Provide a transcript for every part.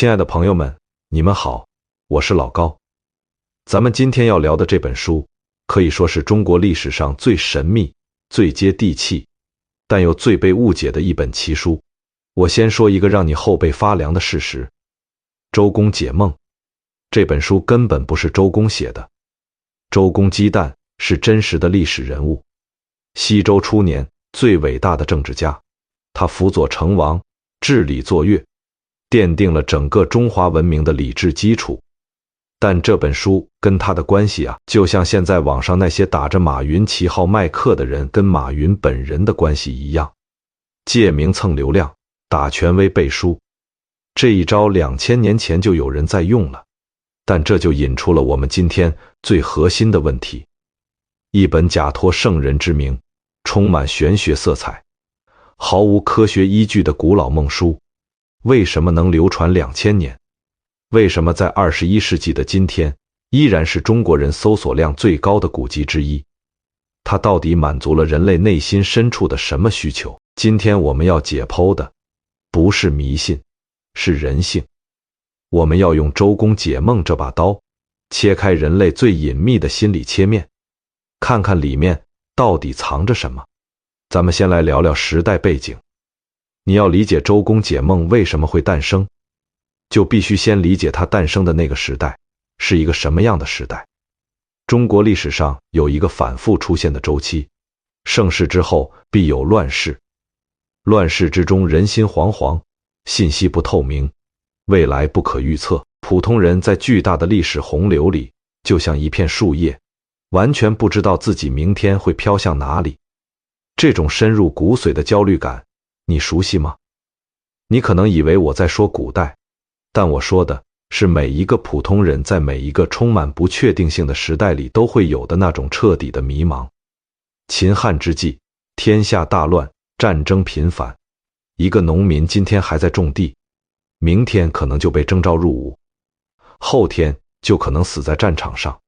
亲爱的朋友们，你们好，我是老高。咱们今天要聊的这本书，可以说是中国历史上最神秘、最接地气，但又最被误解的一本奇书。我先说一个让你后背发凉的事实：周公解梦。这本书根本不是周公写的。周公姬旦是真实的历史人物，西周初年最伟大的政治家，他辅佐成王，治理作乐，奠定了整个中华文明的理智基础。但这本书跟他的关系就像现在网上那些打着马云旗号卖课的人跟马云本人的关系一样，借名蹭流量，打权威背书。这一招2000年前就有人在用了，但这就引出了我们今天最核心的问题：一本假托圣人之名，充满玄学色彩，毫无科学依据的古老梦书，为什么能流传2000年？为什么在21世纪的今天，依然是中国人搜索量最高的古籍之一？它到底满足了人类内心深处的什么需求？今天我们要解剖的，不是迷信，是人性。我们要用周公解梦这把刀，切开人类最隐秘的心理切面，看看里面到底藏着什么。咱们先来聊聊时代背景。你要理解周公解梦为什么会诞生，就必须先理解它诞生的那个时代是一个什么样的时代。中国历史上有一个反复出现的周期，盛世之后必有乱世，乱世之中人心惶惶，信息不透明，未来不可预测。普通人在巨大的历史洪流里，就像一片树叶，完全不知道自己明天会飘向哪里。这种深入骨髓的焦虑感，你熟悉吗？你可能以为我在说古代，但我说的是每一个普通人在每一个充满不确定性的时代里都会有的那种彻底的迷茫。秦汉之际，天下大乱，战争频繁，一个农民今天还在种地，明天可能就被征召入伍，后天就可能死在战场上。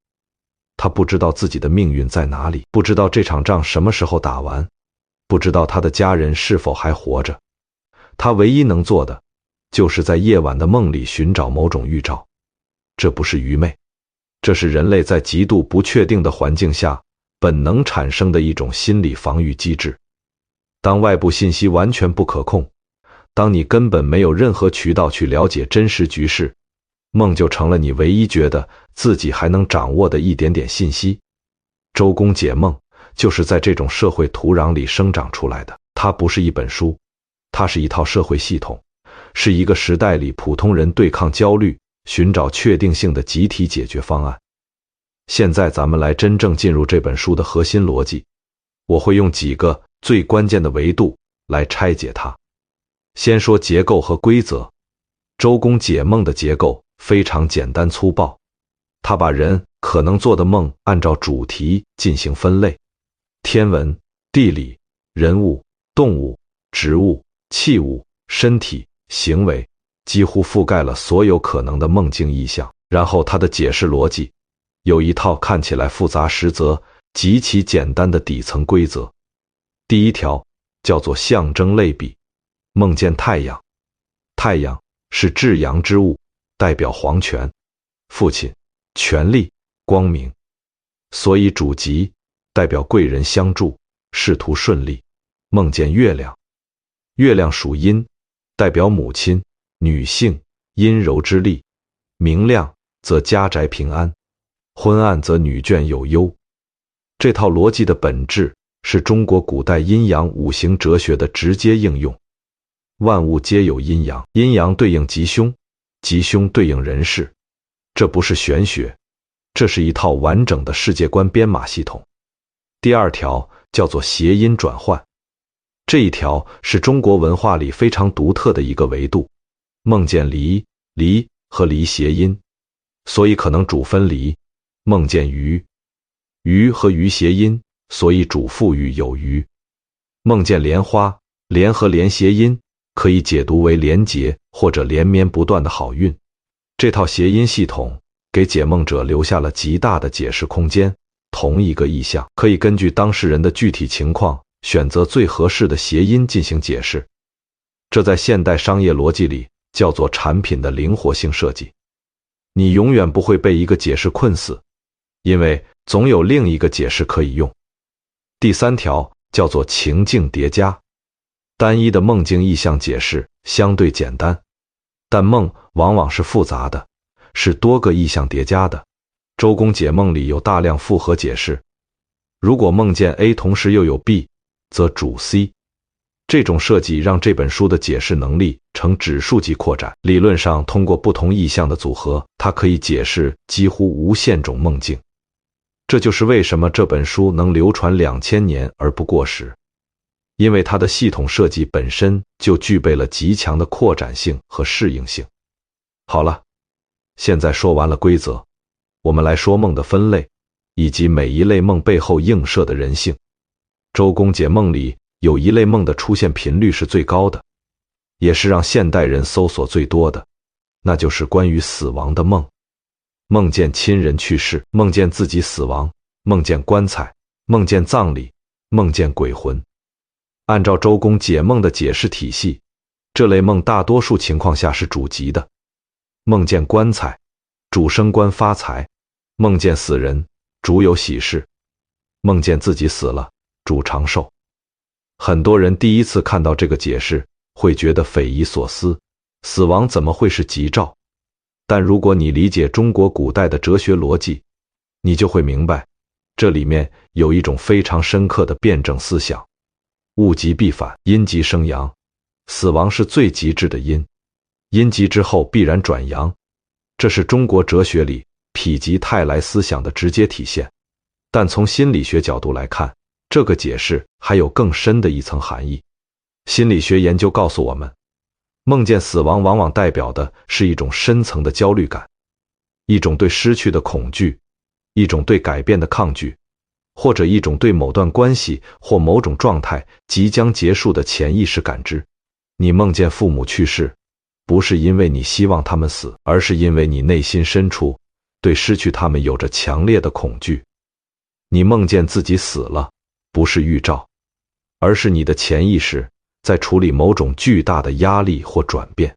他不知道自己的命运在哪里，不知道这场仗什么时候打完，不知道他的家人是否还活着。他唯一能做的，就是在夜晚的梦里寻找某种预兆。这不是愚昧，这是人类在极度不确定的环境下本能产生的一种心理防御机制。当外部信息完全不可控，当你根本没有任何渠道去了解真实局势，梦就成了你唯一觉得自己还能掌握的一点点信息。周公解梦就是在这种社会土壤里生长出来的。它不是一本书，它是一套社会系统，是一个时代里普通人对抗焦虑、寻找确定性的集体解决方案。现在咱们来真正进入这本书的核心逻辑，我会用几个最关键的维度来拆解它。先说结构和规则。周公解梦的结构非常简单粗暴，他把人可能做的梦按照主题进行分类：天文、地理、人物、动物、植物、器物、身体、行为，几乎覆盖了所有可能的梦境意象。然后他的解释逻辑有一套看起来复杂实则极其简单的底层规则。第一条叫做象征类比。梦见太阳，太阳是至阳之物，代表皇权、父亲、权力、光明，所以主吉，代表贵人相助，仕途顺利。梦见月亮，月亮属阴，代表母亲、女性，阴柔之力，明亮则家宅平安，昏暗则女眷有忧。这套逻辑的本质是中国古代阴阳五行哲学的直接应用。万物皆有阴阳，阴阳对应吉凶，吉凶对应人事。这不是玄学，这是一套完整的世界观编码系统。第二条叫做谐音转换。这一条是中国文化里非常独特的一个维度。梦见离，离和离谐音，所以可能主分离。梦见鱼，鱼和鱼谐音，所以主富裕有余。梦见莲花，莲和莲谐音，可以解读为连结或者连绵不断的好运。这套谐音系统给解梦者留下了极大的解释空间。同一个意象可以根据当事人的具体情况选择最合适的谐音进行解释。这在现代商业逻辑里叫做产品的灵活性设计。你永远不会被一个解释困死，因为总有另一个解释可以用。第3条叫做情境叠加。单一的梦境意象解释相对简单，但梦往往是复杂的，是多个意象叠加的。周公解梦里有大量复合解释，如果梦见 A 同时又有 B， 则主 C。这种设计让这本书的解释能力呈指数级扩展。理论上，通过不同意象的组合，它可以解释几乎无限种梦境。这就是为什么这本书能流传2000年而不过时，因为它的系统设计本身就具备了极强的扩展性和适应性。好了，现在说完了规则，我们来说梦的分类，以及每一类梦背后映射的人性。周公解梦里有一类梦的出现频率是最高的，也是让现代人搜索最多的，那就是关于死亡的梦。梦见亲人去世，梦见自己死亡，梦见棺材，梦见葬礼，梦见鬼魂。按照周公解梦的解释体系，这类梦大多数情况下是主吉的。梦见棺材，主升官发财；梦见死人，主有喜事；梦见自己死了，主长寿。很多人第一次看到这个解释，会觉得匪夷所思，死亡怎么会是吉兆？但如果你理解中国古代的哲学逻辑，你就会明白，这里面有一种非常深刻的辩证思想。物极必反，阴极生阳，死亡是最极致的阴，阴极之后必然转阳，这是中国哲学里否极泰来思想的直接体现。但从心理学角度来看，这个解释还有更深的一层含义。心理学研究告诉我们，梦见死亡往往代表的是一种深层的焦虑感，一种对失去的恐惧，一种对改变的抗拒，或者一种对某段关系或某种状态即将结束的潜意识感知。你梦见父母去世，不是因为你希望他们死，而是因为你内心深处对失去他们有着强烈的恐惧。你梦见自己死了，不是预兆，而是你的潜意识在处理某种巨大的压力或转变。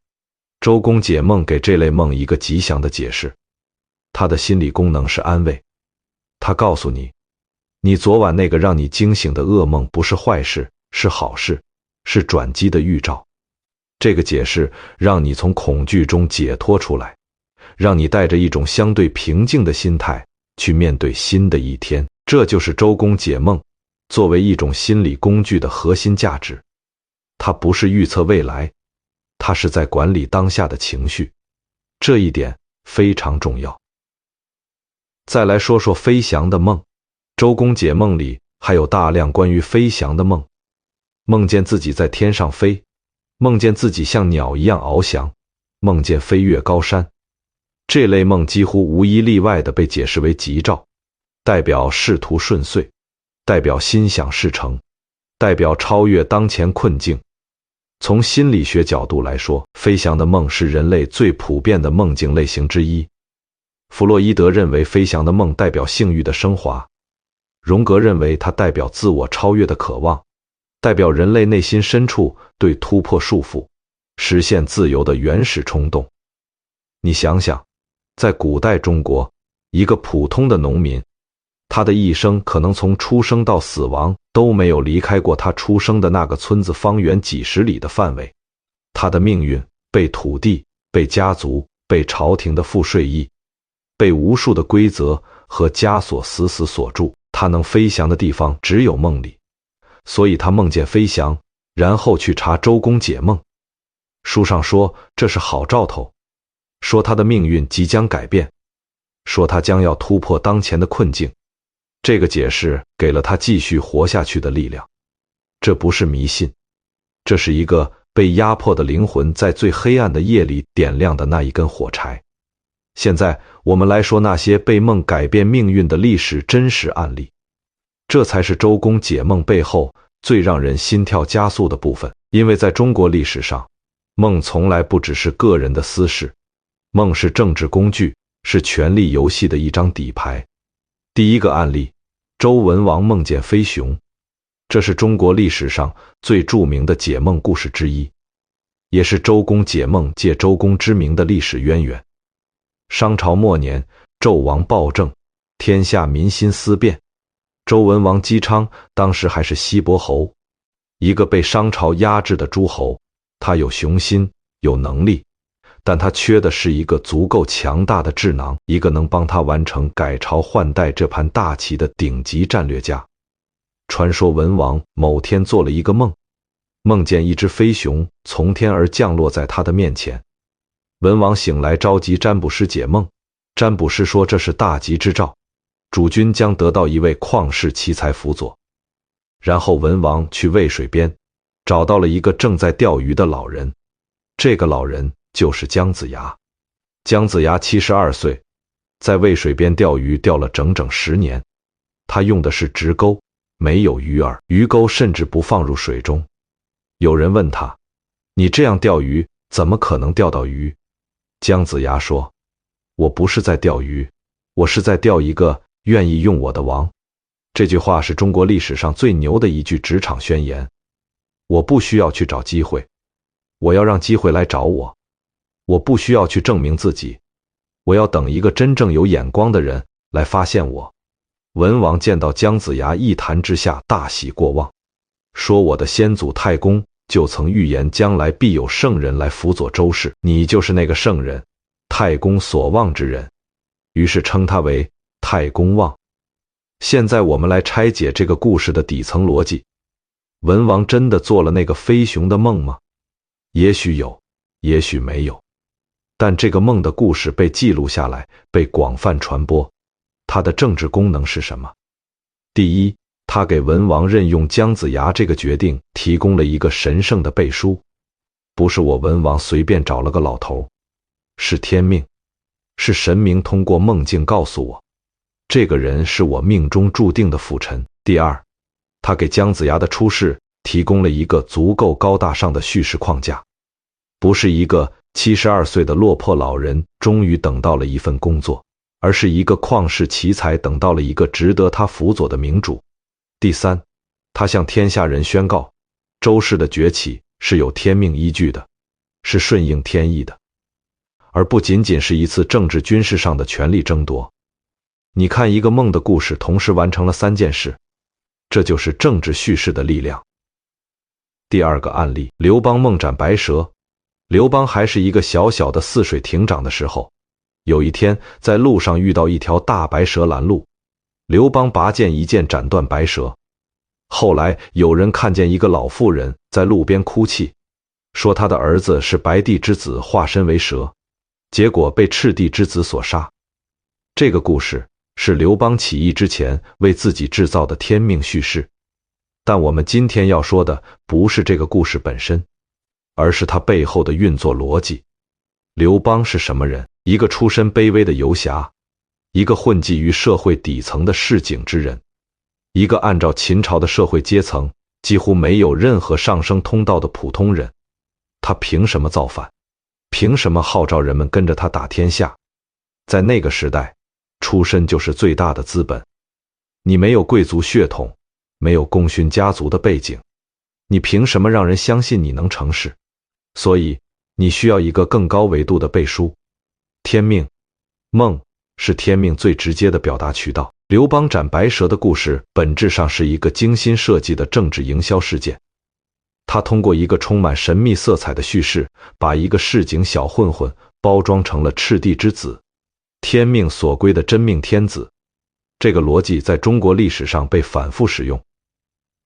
周公解梦给这类梦一个吉祥的解释，它的心理功能是安慰。它告诉你，你昨晚那个让你惊醒的噩梦不是坏事，是好事，是转机的预兆。这个解释让你从恐惧中解脱出来，让你带着一种相对平静的心态去面对新的一天。这就是周公解梦作为一种心理工具的核心价值。它不是预测未来，它是在管理当下的情绪，这一点非常重要。再来说说飞翔的梦。周公解梦里还有大量关于飞翔的梦，梦见自己在天上飞，梦见自己像鸟一样翱翔，梦见飞越高山。这类梦几乎无一例外地被解释为吉兆，代表仕途顺遂，代表心想事成，代表超越当前困境。从心理学角度来说，飞翔的梦是人类最普遍的梦境类型之一。弗洛伊德认为飞翔的梦代表性欲的升华，荣格认为它代表自我超越的渴望，代表人类内心深处对突破束缚、实现自由的原始冲动。你想想，在古代中国，一个普通的农民，他的一生可能从出生到死亡都没有离开过他出生的那个村子方圆几十里的范围。他的命运被土地、被家族、被朝廷的赋税役、被无数的规则和枷锁死死锁住。他能飞翔的地方只有梦里，所以他梦见飞翔，然后去查周公解梦。书上说这是好兆头，说他的命运即将改变，说他将要突破当前的困境。这个解释给了他继续活下去的力量。这不是迷信，这是一个被压迫的灵魂在最黑暗的夜里点亮的那一根火柴。现在我们来说那些被梦改变命运的历史真实案例，这才是周公解梦背后最让人心跳加速的部分。因为在中国历史上，梦从来不只是个人的私事，梦是政治工具，是权力游戏的一张底牌。第一个案例，周文王梦见飞熊，这是中国历史上最著名的解梦故事之一。也是周公解梦借周公之名的历史渊源。商朝末年，纣王暴政，天下民心思变。周文王姬昌当时还是西伯侯，一个被商朝压制的诸侯。他有雄心，有能力，但他缺的是一个足够强大的智囊，一个能帮他完成改朝换代这盘大棋的顶级战略家。传说文王某天做了一个梦，梦见一只飞熊从天而降落在他的面前。文王醒来召集占卜师解梦，占卜师说这是大吉之兆，主君将得到一位旷世奇才辅佐。然后文王去渭水边，找到了一个正在钓鱼的老人，这个老人就是姜子牙。姜子牙72岁，在渭水边钓鱼钓了整整10年，他用的是直钩，没有鱼饵，鱼钩甚至不放入水中。有人问他，你这样钓鱼怎么可能钓到鱼？姜子牙说，我不是在钓鱼，我是在钓一个愿意用我的王。这句话是中国历史上最牛的一句职场宣言。我不需要去找机会，我要让机会来找我。我不需要去证明自己，我要等一个真正有眼光的人来发现我。文王见到姜子牙一谈之下，大喜过望，说我的先祖太公就曾预言将来必有圣人来辅佐周氏，你就是那个圣人，太公所望之人，于是称他为太公望。现在我们来拆解这个故事的底层逻辑。文王真的做了那个飞熊的梦吗？也许有，也许没有。但这个梦的故事被记录下来，被广泛传播。它的政治功能是什么？第一，它给文王任用姜子牙这个决定提供了一个神圣的背书。不是我文王随便找了个老头，是天命，是神明通过梦境告诉我，这个人是我命中注定的辅臣。第二，他给姜子牙的出世提供了一个足够高大上的叙事框架，不是一个72岁的落魄老人终于等到了一份工作，而是一个旷世奇才等到了一个值得他辅佐的明主。第三，他向天下人宣告，周氏的崛起是有天命依据的，是顺应天意的，而不仅仅是一次政治军事上的权力争夺。你看，一个梦的故事同时完成了3件事，这就是政治叙事的力量。第二个案例，刘邦梦斩白蛇。刘邦还是一个小小的泗水亭长的时候，有一天在路上遇到一条大白蛇拦路，刘邦拔剑一剑斩断白蛇。后来有人看见一个老妇人在路边哭泣，说她的儿子是白帝之子化身为蛇，结果被赤帝之子所杀。这个故事是刘邦起义之前为自己制造的天命叙事，但我们今天要说的不是这个故事本身，而是它背后的运作逻辑。刘邦是什么人？一个出身卑微的游侠，一个混迹于社会底层的市井之人，一个按照秦朝的社会阶层几乎没有任何上升通道的普通人。他凭什么造反？凭什么号召人们跟着他打天下？在那个时代，出身就是最大的资本。你没有贵族血统，没有功勋家族的背景，你凭什么让人相信你能成事？所以你需要一个更高维度的背书。天命，梦是天命最直接的表达渠道。刘邦斩白蛇的故事本质上是一个精心设计的政治营销事件。他通过一个充满神秘色彩的叙事，把一个市井小混混包装成了赤帝之子，天命所归的真命天子。这个逻辑在中国历史上被反复使用。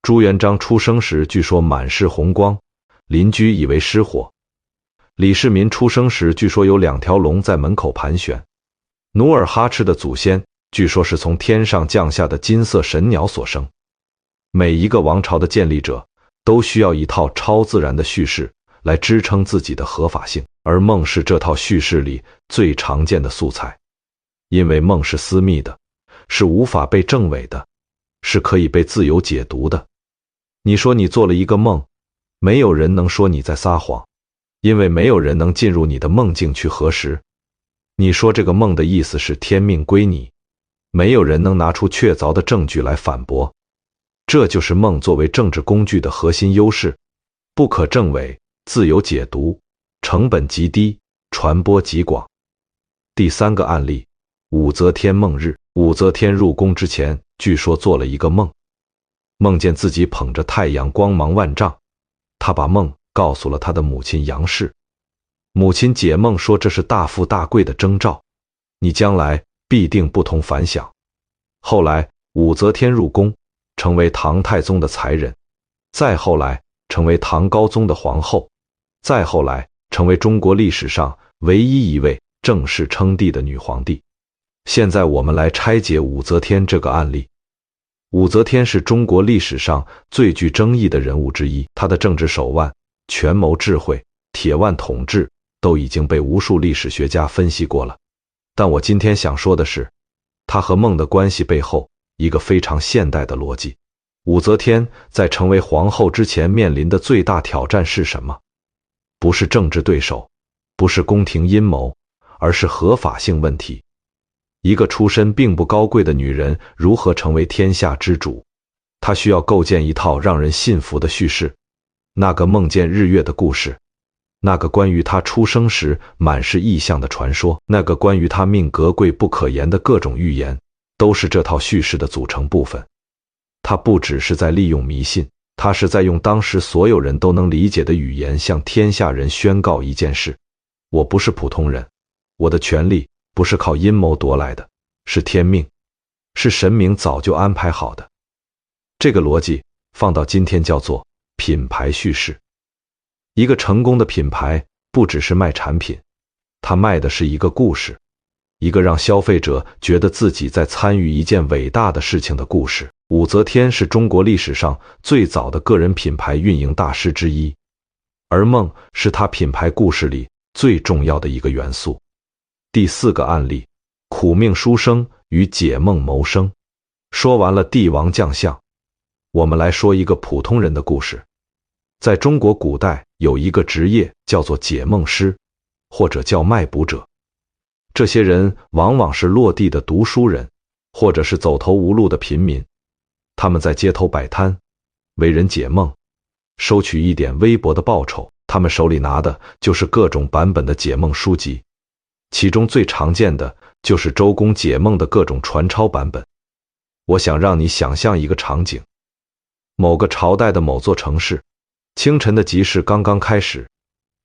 朱元璋出生时据说满是红光，邻居以为失火。李世民出生时据说有2条龙在门口盘旋。努尔哈赤的祖先据说是从天上降下的金色神鸟所生。每一个王朝的建立者都需要一套超自然的叙事来支撑自己的合法性，而梦是这套叙事里最常见的素材。因为梦是私密的，是无法被证伪的，是可以被自由解读的。你说你做了一个梦，没有人能说你在撒谎，因为没有人能进入你的梦境去核实。你说这个梦的意思是天命归你，没有人能拿出确凿的证据来反驳。这就是梦作为政治工具的核心优势，不可证伪，自由解读，成本极低，传播极广。第3个案例，武则天梦日。武则天入宫之前，据说做了一个梦，梦见自己捧着太阳光芒万丈。她把梦告诉了她的母亲杨氏，母亲解梦说这是大富大贵的征兆，你将来必定不同凡响。后来武则天入宫，成为唐太宗的才人，再后来成为唐高宗的皇后，再后来成为中国历史上唯一一位正式称帝的女皇帝。现在我们来拆解武则天这个案例。武则天是中国历史上最具争议的人物之一，她的政治手腕、权谋智慧、铁腕统治都已经被无数历史学家分析过了。但我今天想说的是，她和梦的关系背后一个非常现代的逻辑。武则天在成为皇后之前面临的最大挑战是什么？不是政治对手，不是宫廷阴谋，而是合法性问题。一个出身并不高贵的女人如何成为天下之主？她需要构建一套让人信服的叙事，那个梦见日月的故事，那个关于她出生时满是异象的传说，那个关于她命格贵不可言的各种预言，都是这套叙事的组成部分。她不只是在利用迷信，她是在用当时所有人都能理解的语言向天下人宣告一件事：我不是普通人，我的权利不是靠阴谋夺来的，是天命，是神明早就安排好的。这个逻辑放到今天叫做品牌叙事。一个成功的品牌不只是卖产品，它卖的是一个故事，一个让消费者觉得自己在参与一件伟大的事情的故事。武则天是中国历史上最早的个人品牌运营大师之一，而梦是她品牌故事里最重要的一个元素。第4个案例，苦命书生与解梦谋生。说完了帝王将相，我们来说一个普通人的故事。在中国古代有一个职业叫做解梦师，或者叫卖卜者。这些人往往是落地的读书人，或者是走投无路的平民。他们在街头摆摊，为人解梦，收取一点微薄的报酬。他们手里拿的就是各种版本的解梦书籍，其中最常见的就是周公解梦的各种传抄版本。我想让你想象一个场景，某个朝代的某座城市，清晨的集市刚刚开始，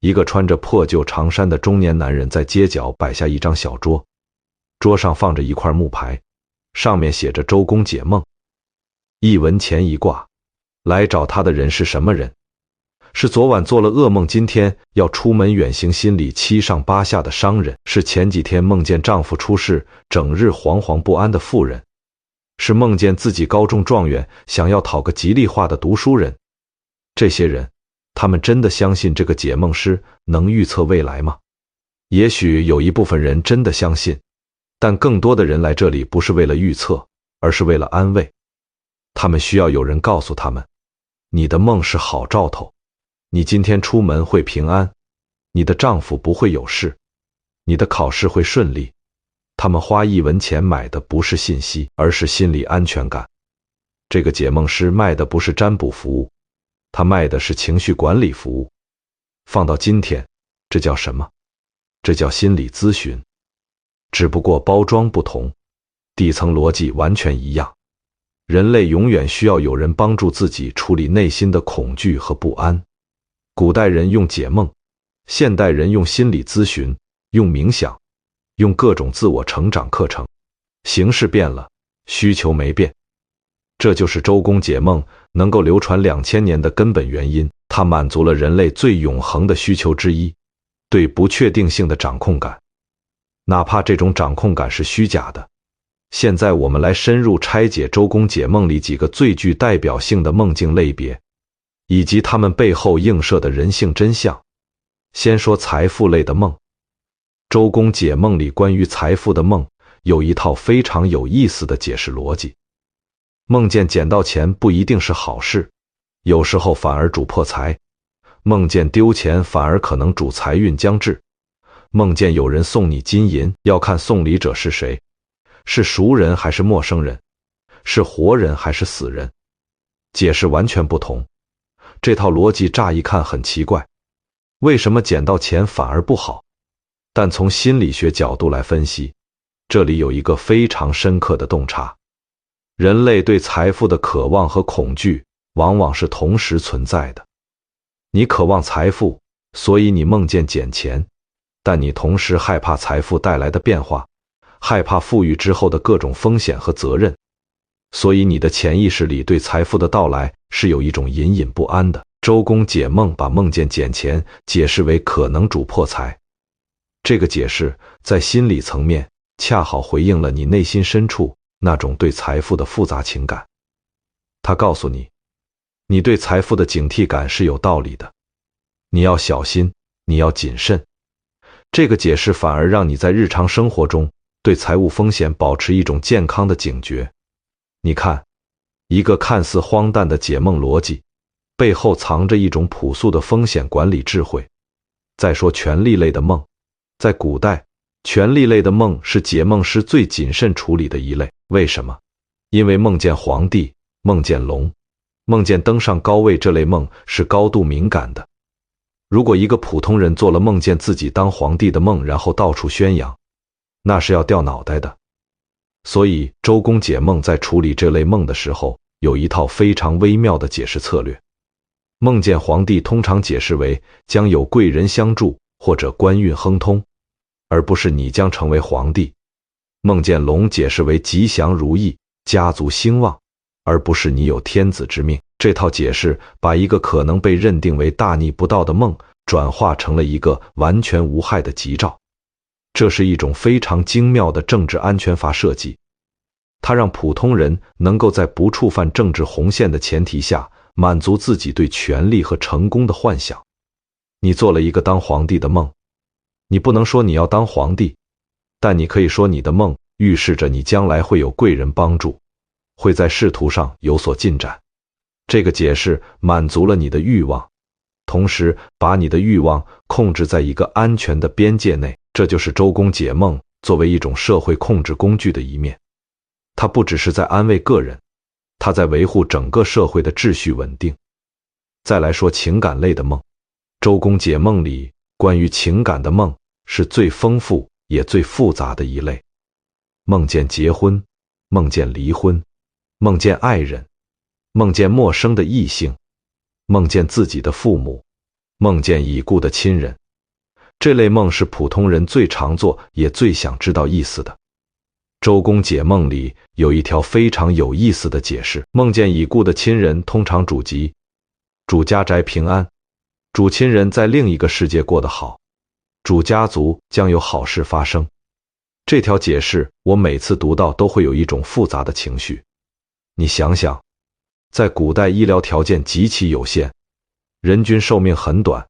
一个穿着破旧长衫的中年男人在街角摆下一张小桌，桌上放着一块木牌，上面写着周公解梦，一文钱一卦。来找他的人是什么人？是昨晚做了噩梦，今天要出门远行，心里七上八下的商人；是前几天梦见丈夫出事，整日惶惶不安的妇人；是梦见自己高中状元，想要讨个吉利话的读书人。这些人，他们真的相信这个解梦师能预测未来吗？也许有一部分人真的相信，但更多的人来这里不是为了预测，而是为了安慰。他们需要有人告诉他们，你的梦是好兆头，你今天出门会平安，你的丈夫不会有事，你的考试会顺利。他们花1文钱买的不是信息，而是心理安全感。这个解梦师卖的不是占卜服务，他卖的是情绪管理服务。放到今天，这叫什么？这叫心理咨询。只不过包装不同，底层逻辑完全一样。人类永远需要有人帮助自己处理内心的恐惧和不安。古代人用解梦，现代人用心理咨询，用冥想，用各种自我成长课程。形式变了，需求没变。这就是周公解梦能够流传2000年的根本原因，它满足了人类最永恒的需求之一，对不确定性的掌控感，哪怕这种掌控感是虚假的。现在我们来深入拆解周公解梦里几个最具代表性的梦境类别，以及它们背后映射的人性真相。先说财富类的梦。周公解梦里关于财富的梦有一套非常有意思的解释逻辑。梦见捡到钱不一定是好事，有时候反而主破财；梦见丢钱反而可能主财运将至；梦见有人送你金银，要看送礼者是谁，是熟人还是陌生人，是活人还是死人，解释完全不同。这套逻辑乍一看很奇怪，为什么捡到钱反而不好？但从心理学角度来分析，这里有一个非常深刻的洞察：人类对财富的渴望和恐惧往往是同时存在的。你渴望财富，所以你梦见捡钱，但你同时害怕财富带来的变化，害怕富裕之后的各种风险和责任，所以你的潜意识里对财富的到来是有一种隐隐不安的。周公解梦把梦见捡钱解释为可能主破财，这个解释在心理层面恰好回应了你内心深处那种对财富的复杂情感。他告诉你，你对财富的警惕感是有道理的，你要小心，你要谨慎。这个解释反而让你在日常生活中对财务风险保持一种健康的警觉。你看，一个看似荒诞的解梦逻辑，背后藏着一种朴素的风险管理智慧。再说权力类的梦，在古代，权力类的梦是解梦师最谨慎处理的一类。为什么？因为梦见皇帝、梦见龙、梦见登上高位这类梦是高度敏感的。如果一个普通人做了梦见自己当皇帝的梦，然后到处宣扬，那是要掉脑袋的。所以周公解梦在处理这类梦的时候，有一套非常微妙的解释策略。梦见皇帝通常解释为将有贵人相助或者官运亨通，而不是你将成为皇帝。梦见龙解释为吉祥如意、家族兴旺，而不是你有天子之命。这套解释把一个可能被认定为大逆不道的梦转化成了一个完全无害的吉兆。这是一种非常精妙的政治安全法设计，它让普通人能够在不触犯政治红线的前提下满足自己对权力和成功的幻想。你做了一个当皇帝的梦，你不能说你要当皇帝，但你可以说你的梦预示着你将来会有贵人帮助，会在仕途上有所进展。这个解释满足了你的欲望，同时把你的欲望控制在一个安全的边界内。这就是周公解梦作为一种社会控制工具的一面。它不只是在安慰个人，它在维护整个社会的秩序稳定。再来说情感类的梦，周公解梦里关于情感的梦是最丰富也最复杂的一类。梦见结婚，梦见离婚，梦见爱人，梦见陌生的异性，梦见自己的父母，梦见已故的亲人。这类梦是普通人最常做也最想知道意思的。周公解梦里有一条非常有意思的解释：梦见已故的亲人通常主吉，主家宅平安，主亲人在另一个世界过得好，主家族将有好事发生。这条解释我每次读到都会有一种复杂的情绪。你想想，在古代医疗条件极其有限，人均寿命很短，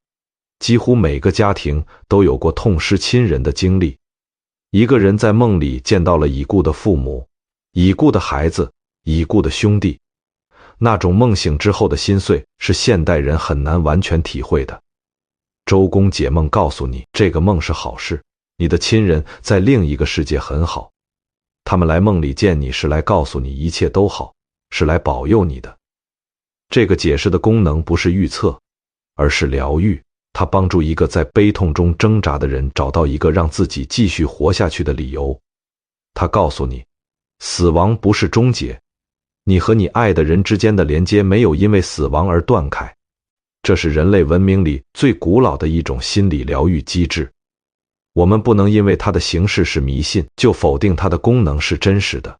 几乎每个家庭都有过痛失亲人的经历。一个人在梦里见到了已故的父母、已故的孩子、已故的兄弟，那种梦醒之后的心碎是现代人很难完全体会的。周公解梦告诉你，这个梦是好事，你的亲人在另一个世界很好，他们来梦里见你是来告诉你一切都好，是来保佑你的。这个解释的功能不是预测，而是疗愈。它帮助一个在悲痛中挣扎的人找到一个让自己继续活下去的理由。它告诉你，死亡不是终结，你和你爱的人之间的连接没有因为死亡而断开。这是人类文明里最古老的一种心理疗愈机制。我们不能因为它的形式是迷信，就否定它的功能是真实的。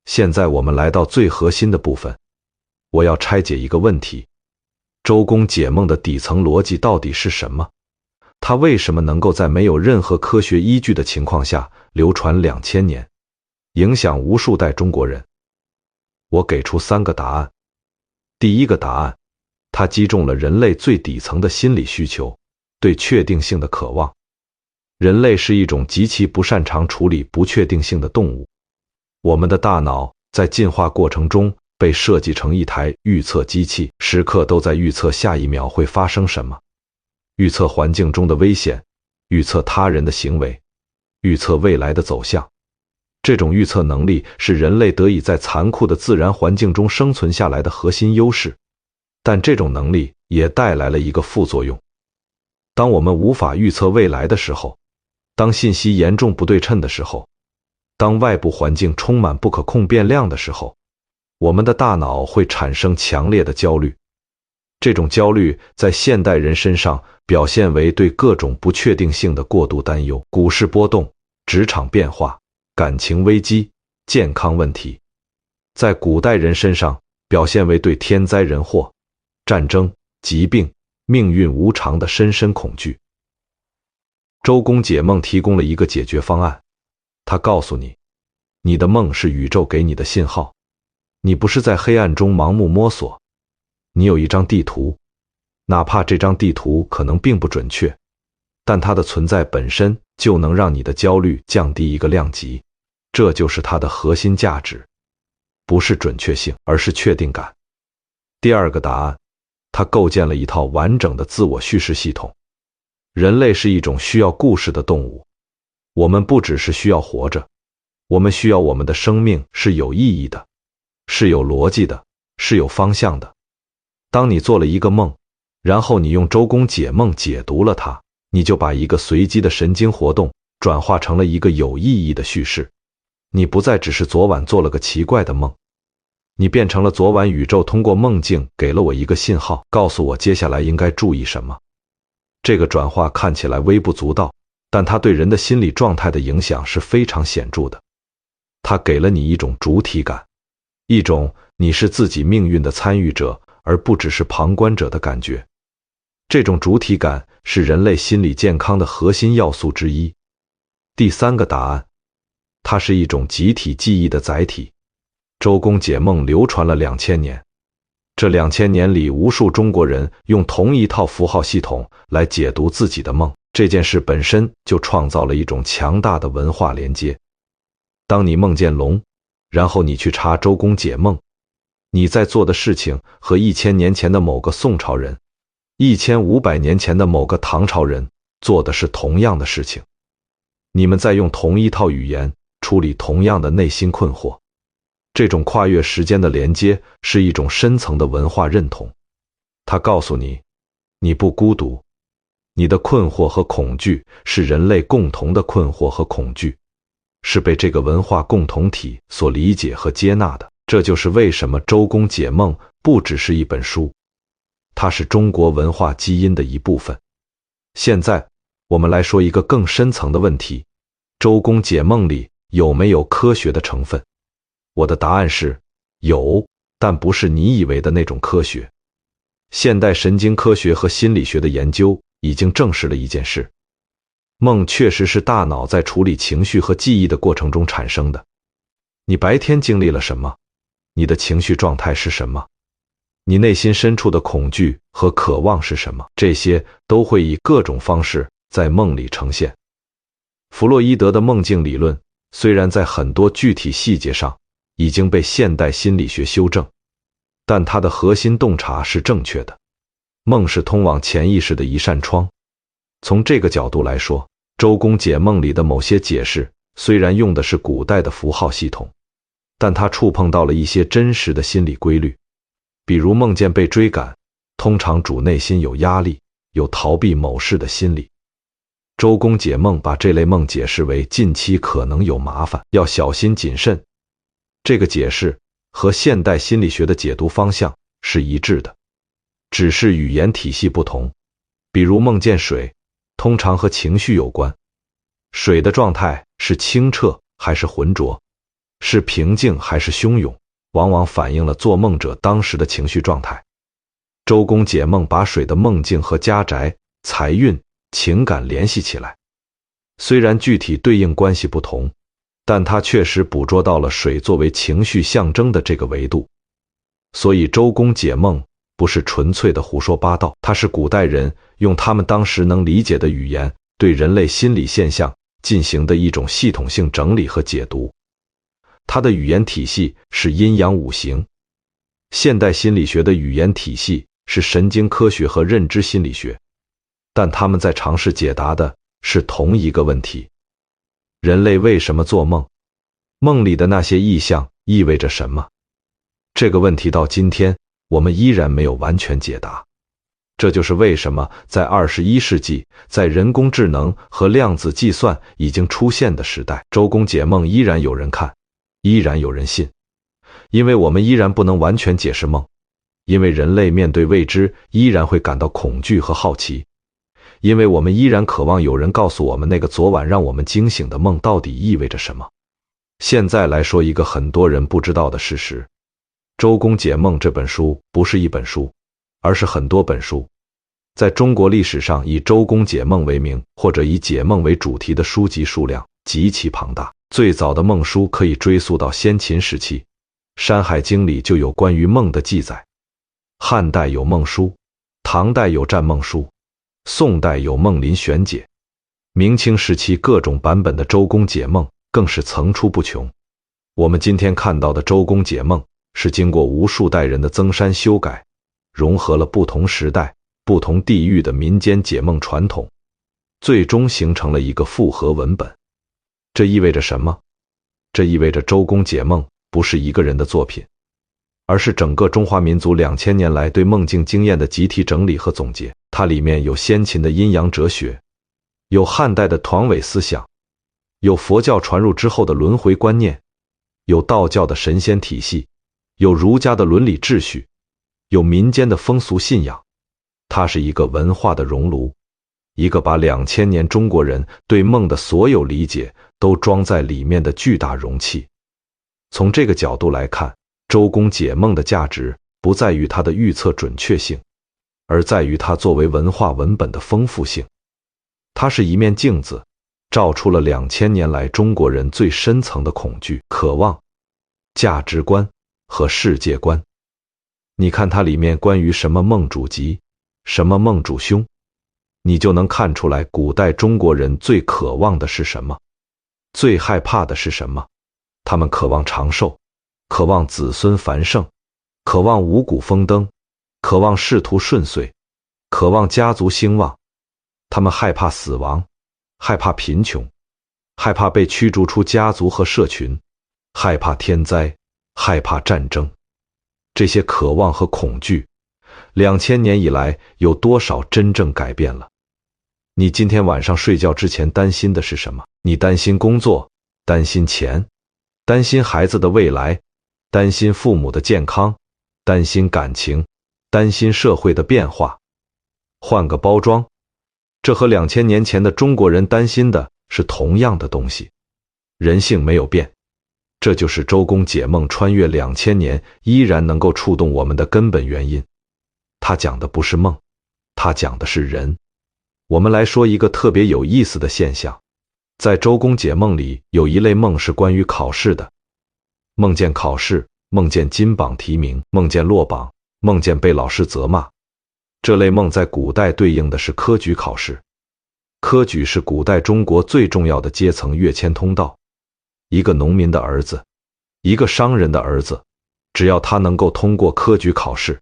现在我们来到最核心的部分，我要拆解一个问题：周公解梦的底层逻辑到底是什么？它为什么能够在没有任何科学依据的情况下流传2000年，影响无数代中国人？我给出3个答案。第一个答案，它击中了人类最底层的心理需求，对确定性的渴望。人类是一种极其不擅长处理不确定性的动物，我们的大脑在进化过程中被设计成一台预测机器，时刻都在预测下一秒会发生什么，预测环境中的危险，预测他人的行为，预测未来的走向。这种预测能力是人类得以在残酷的自然环境中生存下来的核心优势，但这种能力也带来了一个副作用。当我们无法预测未来的时候，当信息严重不对称的时候，当外部环境充满不可控变量的时候，我们的大脑会产生强烈的焦虑。这种焦虑在现代人身上表现为对各种不确定性的过度担忧，股市波动、职场变化、感情危机、健康问题；在古代人身上表现为对天灾人祸、战争、疾病、命运无常的深深恐惧。周公解梦提供了一个解决方案，他告诉你，你的梦是宇宙给你的信号，你不是在黑暗中盲目摸索，你有一张地图，哪怕这张地图可能并不准确，但它的存在本身就能让你的焦虑降低一个量级，这就是它的核心价值，不是准确性，而是确定感。第二个答案，它构建了一套完整的自我叙事系统。人类是一种需要故事的动物，我们不只是需要活着，我们需要我们的生命是有意义的，是有逻辑的，是有方向的。当你做了一个梦，然后你用周公解梦解读了它，你就把一个随机的神经活动转化成了一个有意义的叙事。你不再只是昨晚做了个奇怪的梦，你变成了昨晚宇宙通过梦境给了我一个信号，告诉我接下来应该注意什么。这个转化看起来微不足道，但它对人的心理状态的影响是非常显著的。它给了你一种主体感，一种你是自己命运的参与者，而不只是旁观者的感觉。这种主体感是人类心理健康的核心要素之一。第三个答案，它是一种集体记忆的载体。周公解梦流传了2000年，这2000年里，无数中国人用同一套符号系统来解读自己的梦，这件事本身就创造了一种强大的文化连接。当你梦见龙，然后你去查周公解梦，你在做的事情和1000年前的某个宋朝人、1500年前的某个唐朝人做的是同样的事情，你们在用同一套语言处理同样的内心困惑。这种跨越时间的连接是一种深层的文化认同，它告诉你，你不孤独，你的困惑和恐惧是人类共同的困惑和恐惧，是被这个文化共同体所理解和接纳的。这就是为什么周公解梦不只是一本书，它是中国文化基因的一部分。现在我们来说一个更深层的问题，周公解梦里有没有科学的成分？我的答案是有，但不是你以为的那种科学。现代神经科学和心理学的研究已经证实了一件事，梦确实是大脑在处理情绪和记忆的过程中产生的。你白天经历了什么？你的情绪状态是什么？你内心深处的恐惧和渴望是什么？这些都会以各种方式在梦里呈现。弗洛伊德的梦境理论虽然在很多具体细节上已经被现代心理学修正，但它的核心洞察是正确的。梦是通往潜意识的一扇窗。从这个角度来说，周公解梦里的某些解释虽然用的是古代的符号系统，但它触碰到了一些真实的心理规律。比如梦见被追赶，通常主内心有压力，有逃避某事的心理。周公解梦把这类梦解释为近期可能有麻烦，要小心谨慎。这个解释和现代心理学的解读方向是一致的，只是语言体系不同。比如梦见水，通常和情绪有关。水的状态是清澈还是浑浊，是平静还是汹涌，往往反映了做梦者当时的情绪状态。周公解梦把水的梦境和家宅、财运、情感联系起来，虽然具体对应关系不同，但它确实捕捉到了水作为情绪象征的这个维度。所以周公解梦不是纯粹的胡说八道，它是古代人用他们当时能理解的语言对人类心理现象进行的一种系统性整理和解读。它的语言体系是阴阳五行，现代心理学的语言体系是神经科学和认知心理学，但他们在尝试解答的是同一个问题：人类为什么做梦？梦里的那些意象意味着什么？这个问题到今天我们依然没有完全解答。这就是为什么在21世纪，在人工智能和量子计算已经出现的时代，周公解梦依然有人看，依然有人信。因为我们依然不能完全解释梦，因为人类面对未知依然会感到恐惧和好奇，因为我们依然渴望有人告诉我们那个昨晚让我们惊醒的梦到底意味着什么。现在来说一个很多人不知道的事实，周公解梦这本书不是一本书，而是很多本书。在中国历史上，以周公解梦为名，或者以解梦为主题的书籍数量极其庞大。最早的梦书可以追溯到先秦时期，《山海经》里就有关于梦的记载。汉代有梦书，唐代有战梦书，宋代有梦林玄解，明清时期各种版本的周公解梦更是层出不穷。我们今天看到的周公解梦是经过无数代人的增删修改，融合了不同时代、不同地域的民间解梦传统，最终形成了一个复合文本。这意味着什么？这意味着周公解梦不是一个人的作品，而是整个中华民族2000年来对梦境经验的集体整理和总结。它里面有先秦的阴阳哲学，有汉代的团伪思想，有佛教传入之后的轮回观念，有道教的神仙体系，有儒家的伦理秩序，有民间的风俗信仰。它是一个文化的熔炉，一个把2000年中国人对梦的所有理解都装在里面的巨大容器。从这个角度来看，周公解梦的价值不在于它的预测准确性，而在于它作为文化文本的丰富性。它是一面镜子，照出了2000年来中国人最深层的恐惧、渴望、价值观和世界观。你看它里面关于什么梦主吉，什么梦主凶，你就能看出来古代中国人最渴望的是什么，最害怕的是什么。他们渴望长寿，渴望子孙繁盛，渴望五谷丰登，渴望仕途顺遂，渴望家族兴旺。他们害怕死亡，害怕贫穷，害怕被驱逐出家族和社群，害怕天灾，害怕战争。这些渴望和恐惧，2000年以来有多少真正改变了？你今天晚上睡觉之前担心的是什么？你担心工作，担心钱，担心孩子的未来，担心父母的健康，担心感情，担心社会的变化。换个包装，这和2000年前的中国人担心的是同样的东西。人性没有变，这就是周公解梦穿越2000年依然能够触动我们的根本原因。他讲的不是梦，他讲的是人。我们来说一个特别有意思的现象，在周公解梦里有一类梦是关于考试的，梦见考试，梦见金榜题名，梦见落榜，梦见被老师责骂。这类梦在古代对应的是科举考试。科举是古代中国最重要的阶层跃迁通道。一个农民的儿子，一个商人的儿子，只要他能够通过科举考试，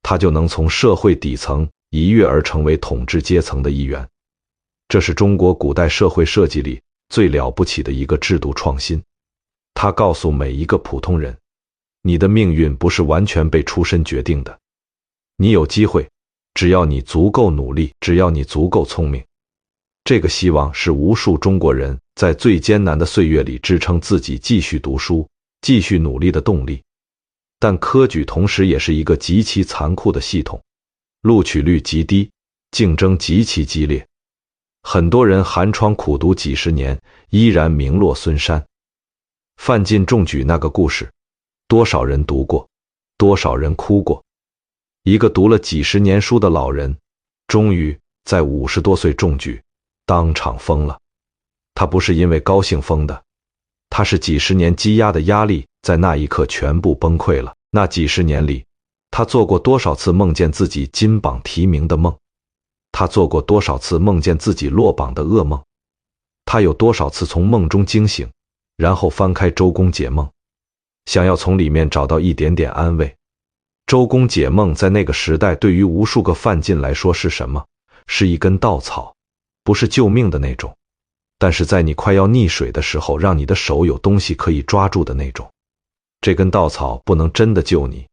他就能从社会底层一跃而成为统治阶层的一员。这是中国古代社会设计里最了不起的一个制度创新。它告诉每一个普通人，你的命运不是完全被出身决定的，你有机会，只要你足够努力，只要你足够聪明。这个希望是无数中国人在最艰难的岁月里支撑自己继续读书、继续努力的动力。但科举同时也是一个极其残酷的系统，录取率极低，竞争极其激烈。很多人寒窗苦读几十年，依然名落孙山。范进中举那个故事，多少人读过，多少人哭过。一个读了几十年书的老人，终于在50多岁中举，当场疯了。他不是因为高兴疯的，他是几十年积压的压力在那一刻全部崩溃了。那几十年里，他做过多少次梦见自己金榜题名的梦？他做过多少次梦见自己落榜的噩梦？他有多少次从梦中惊醒，然后翻开周公解梦，想要从里面找到一点点安慰？周公解梦在那个时代对于无数个范进来说是什么？是一根稻草，不是救命的那种，但是在你快要溺水的时候，让你的手有东西可以抓住的那种。这根稻草不能真的救你，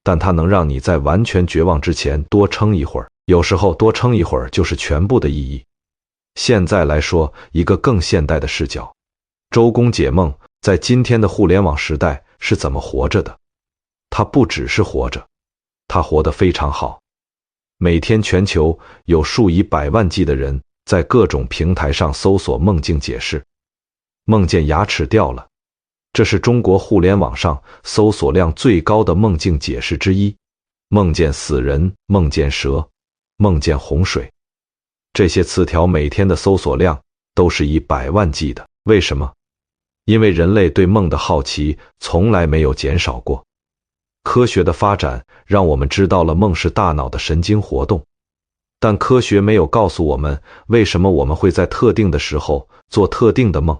但它能让你在完全绝望之前多撑一会儿。有时候多撑一会儿就是全部的意义。现在来说一个更现代的视角，周公解梦在今天的互联网时代是怎么活着的？他不只是活着，他活得非常好。每天全球有数以百万计的人在各种平台上搜索梦境解释。梦见牙齿掉了，这是中国互联网上搜索量最高的梦境解释之一。梦见死人，梦见蛇，梦见洪水，这些词条每天的搜索量都是以百万计的。为什么？因为人类对梦的好奇从来没有减少过。科学的发展让我们知道了梦是大脑的神经活动，但科学没有告诉我们为什么我们会在特定的时候做特定的梦，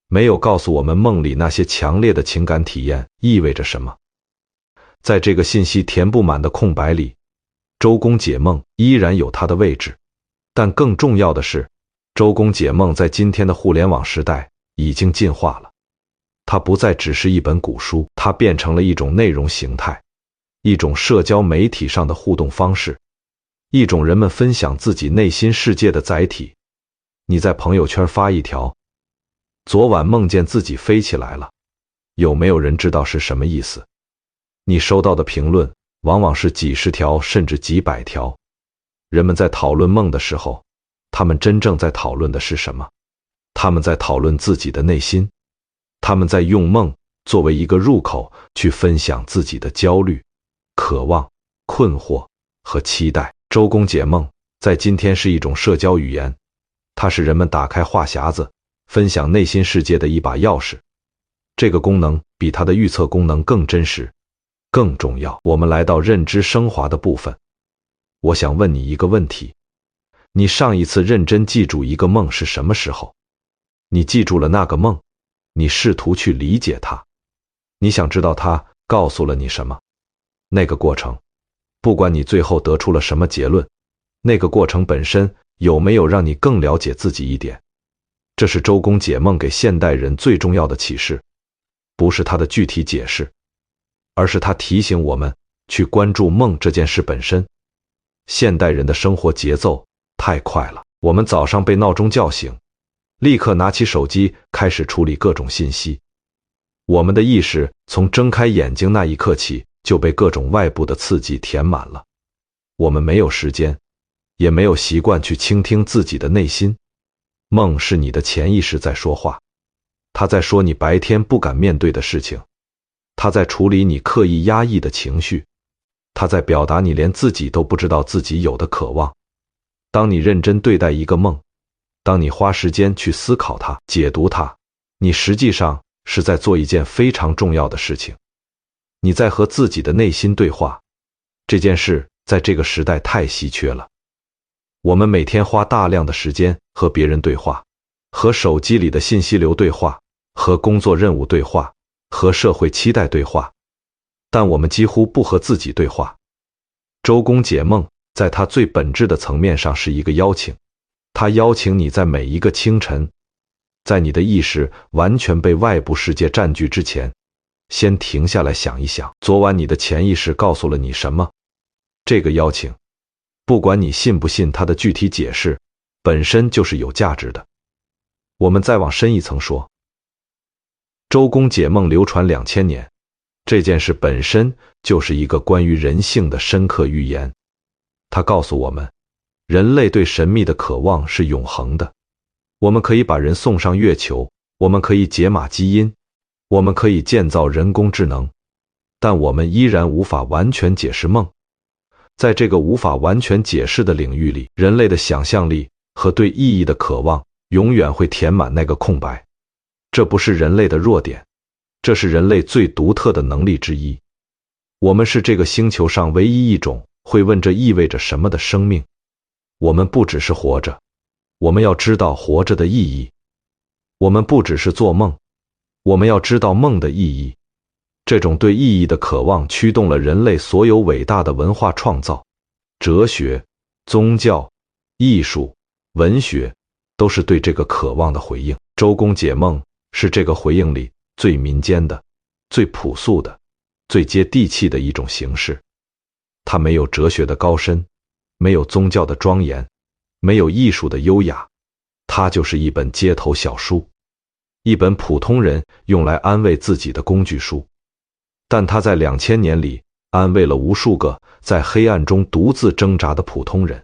没有告诉我们梦里那些强烈的情感体验意味着什么。在这个信息填不满的空白里，周公解梦依然有它的位置。但更重要的是，周公解梦在今天的互联网时代已经进化了。它不再只是一本古书，它变成了一种内容形态，一种社交媒体上的互动方式，一种人们分享自己内心世界的载体。你在朋友圈发一条，昨晚梦见自己飞起来了，有没有人知道是什么意思？你收到的评论往往是几十条甚至几百条。人们在讨论梦的时候，他们真正在讨论的是什么？他们在讨论自己的内心，他们在用梦作为一个入口去分享自己的焦虑、渴望、困惑和期待。周公解梦在今天是一种社交语言，它是人们打开话匣子、分享内心世界的一把钥匙。这个功能比它的预测功能更真实、更重要。我们来到认知升华的部分，我想问你一个问题：你上一次认真记住一个梦是什么时候？你记住了那个梦，你试图去理解它，你想知道它告诉了你什么。那个过程，不管你最后得出了什么结论，那个过程本身有没有让你更了解自己一点？这是周公解梦给现代人最重要的启示，不是它的具体解释，而是它提醒我们去关注梦这件事本身。现代人的生活节奏太快了，我们早上被闹钟叫醒，立刻拿起手机开始处理各种信息。我们的意识从睁开眼睛那一刻起就被各种外部的刺激填满了，我们没有时间，也没有习惯去倾听自己的内心。梦是你的潜意识在说话，它在说你白天不敢面对的事情，它在处理你刻意压抑的情绪，它在表达你连自己都不知道自己有的渴望。当你认真对待一个梦，当你花时间去思考它、解读它，你实际上是在做一件非常重要的事情。你在和自己的内心对话，这件事在这个时代太稀缺了。我们每天花大量的时间和别人对话，和手机里的信息流对话，和工作任务对话，和社会期待对话，但我们几乎不和自己对话。周公解梦在它最本质的层面上是一个邀请，它邀请你在每一个清晨，在你的意识完全被外部世界占据之前，先停下来想一想，昨晚你的潜意识告诉了你什么。这个邀请，不管你信不信它的具体解释，本身就是有价值的。我们再往深一层说，周公解梦流传2000年，这件事本身就是一个关于人性的深刻预言。它告诉我们，人类对神秘的渴望是永恒的。我们可以把人送上月球，我们可以解码基因，我们可以建造人工智能，但我们依然无法完全解释梦。在这个无法完全解释的领域里，人类的想象力和对意义的渴望永远会填满那个空白。这不是人类的弱点，这是人类最独特的能力之一。我们是这个星球上唯一一种会问这意味着什么的生命。我们不只是活着，我们要知道活着的意义。我们不只是做梦，我们要知道梦的意义。这种对意义的渴望驱动了人类所有伟大的文化创造，哲学、宗教、艺术、文学都是对这个渴望的回应。周公解梦是这个回应里最民间的、最朴素的、最接地气的一种形式。它没有哲学的高深，没有宗教的庄严，没有艺术的优雅，它就是一本街头小书，一本普通人用来安慰自己的工具书。但它在2000年里安慰了无数个在黑暗中独自挣扎的普通人。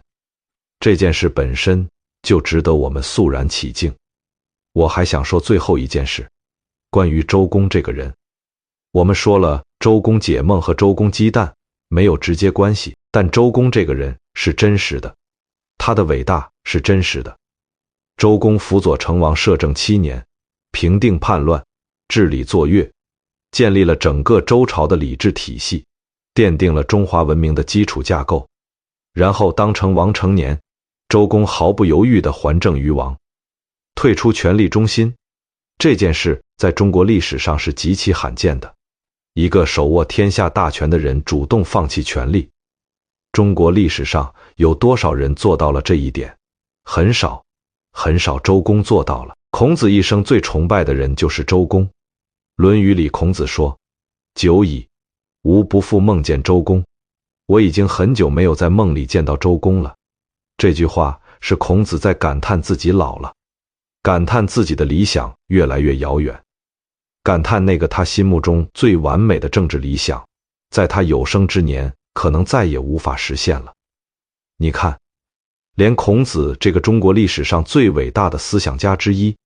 这件事本身就值得我们肃然起敬。我还想说最后一件事，关于周公这个人。我们说了，周公解梦和周公姬旦没有直接关系，但周公这个人是真实的，他的伟大是真实的。周公辅佐成王摄政7年，平定叛乱，治理作乐，建立了整个周朝的礼制体系，奠定了中华文明的基础架构。然后当成王成年，周公毫不犹豫地还政于王，退出权力中心。这件事在中国历史上是极其罕见的，一个手握天下大权的人主动放弃权力。中国历史上有多少人做到了这一点？很少，很少。周公做到了。孔子一生最崇拜的人就是周公。论语里孔子说：“久矣，吾不复梦见周公。”我已经很久没有在梦里见到周公了。这句话是孔子在感叹自己老了，感叹自己的理想越来越遥远，感叹那个他心目中最完美的政治理想，在他有生之年可能再也无法实现了。你看，连孔子这个中国历史上最伟大的思想家之一，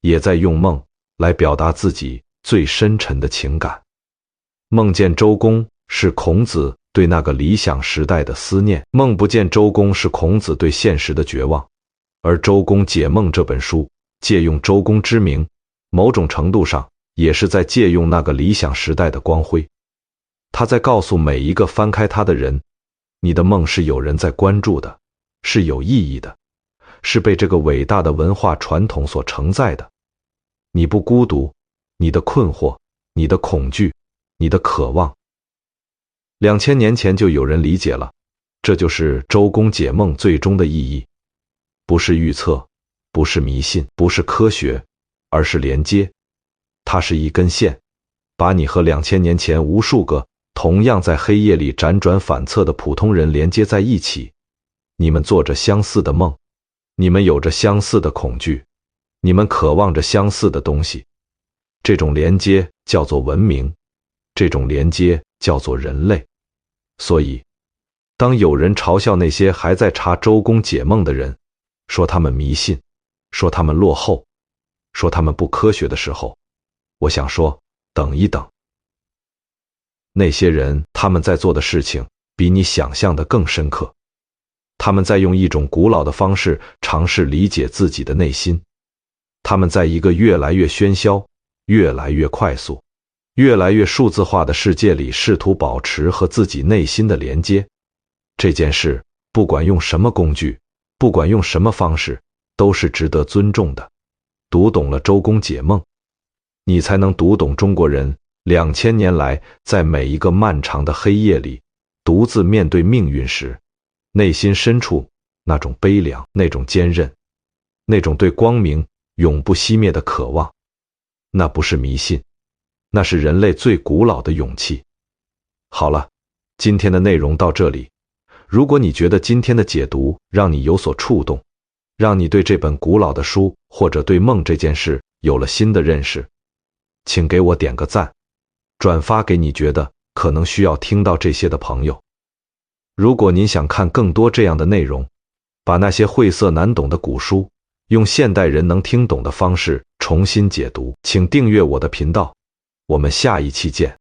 也在用梦来表达自己最深沉的情感。梦见周公是孔子对那个理想时代的思念，梦不见周公是孔子对现实的绝望。而周公解梦这本书借用周公之名，某种程度上也是在借用那个理想时代的光辉。他在告诉每一个翻开他的人，你的梦是有人在关注的，是有意义的，是被这个伟大的文化传统所承载的。你不孤独，你的困惑，你的恐惧，你的渴望。2000年前就有人理解了，这就是周公解梦最终的意义。不是预测，不是迷信，不是科学，而是连接。它是一根线，把你和2000年前无数个同样在黑夜里辗转反侧的普通人连接在一起。你们做着相似的梦，你们有着相似的恐惧，你们渴望着相似的东西。这种连接叫做文明，这种连接叫做人类。所以，当有人嘲笑那些还在查周公解梦的人，说他们迷信，说他们落后，说他们不科学的时候，我想说，等一等。那些人他们在做的事情比你想象的更深刻，他们在用一种古老的方式尝试理解自己的内心，他们在一个越来越喧嚣、越来越快速、越来越数字化的世界里试图保持和自己内心的连接。这件事不管用什么工具，不管用什么方式，都是值得尊重的。读懂了周公解梦，你才能读懂中国人2000年来在每一个漫长的黑夜里独自面对命运时，内心深处那种悲凉，那种坚韧，那种对光明永不熄灭的渴望。那不是迷信，那是人类最古老的勇气。好了，今天的内容到这里。如果你觉得今天的解读让你有所触动，让你对这本古老的书或者对梦这件事有了新的认识，请给我点个赞，转发给你觉得可能需要听到这些的朋友。如果您想看更多这样的内容，把那些晦涩难懂的古书用现代人能听懂的方式重新解读，请订阅我的频道。我们下一期见。